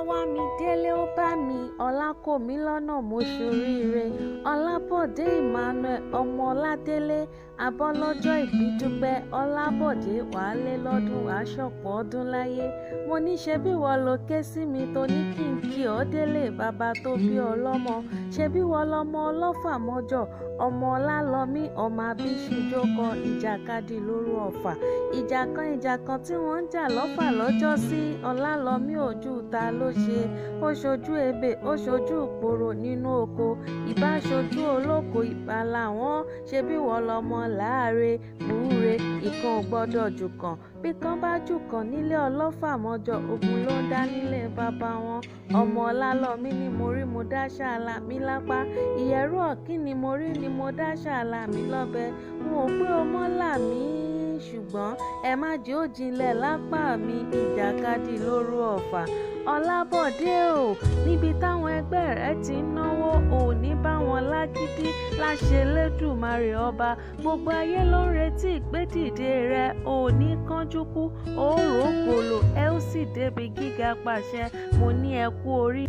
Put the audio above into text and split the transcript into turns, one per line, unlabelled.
wá mi délé ó bá mi ọlá kò mí lọ́nà mo ṣoríire ọlábọ̀dé emmanuel ọmọ ọládélé abọ́lọ́jọ́ ìbí dúpẹ́ ọlábọ̀dé wàálé lọ́dún aṣọ̀pọ̀ ọdún láyé mo ní ṣe bí wọ́n lo ké sí mi tó ní kí n kí ọ délé bàbá tó bí ọlọ́mọ ṣe bí wọ́n lọ́mọ ọlọ́fà mọ́jọ ọmọ ọlálọ́mí ọmọ abíṣújó kan ìjàkadì lóru ọ̀fà ìjà kan tí wọ́n ń jà lọ́fà lọ́jọ́ sí ọlálọ́mí ojú ta ló ṣe ó ṣojú ebè ó ṣojú ìpòrò nínú oko ìbá ṣojú olóko ìbá làwọn ṣe bí wọ́n lọ́mọ láàárẹ̀ múure ìkan ò gbọ́dọ̀ jù kan bí kan bá jù kan nílé ọlọ́fà mọ́jọ ogun ló ń dá nílé bàbá wọn ọmọ ọlálọ́mí ni mo rí mo dá ṣáàlà mi lápá ìyẹ̀rú ọ̀kín ni mo rí ni mo dá ṣáàlà mi lọ́bẹ n ò pé ọmọ là mí ṣùgbọ́n ẹ má jẹ́ ó jinlẹ̀ lápá mi ìjàkadì lóru ọ̀fà ọlábọ̀dé o níbi táwọn ẹgbẹ́ rẹ̀ ti ń náwó ò ní bá wọn lágídí láṣẹ lẹ́dùmarè ọba gbogbo ayé ló ń retí ìgbédìde rẹ̀ ò ní kánjú kú ó rògbòlò ẹ ó sì débi gíga pàṣẹ mo ní ẹ kú orí.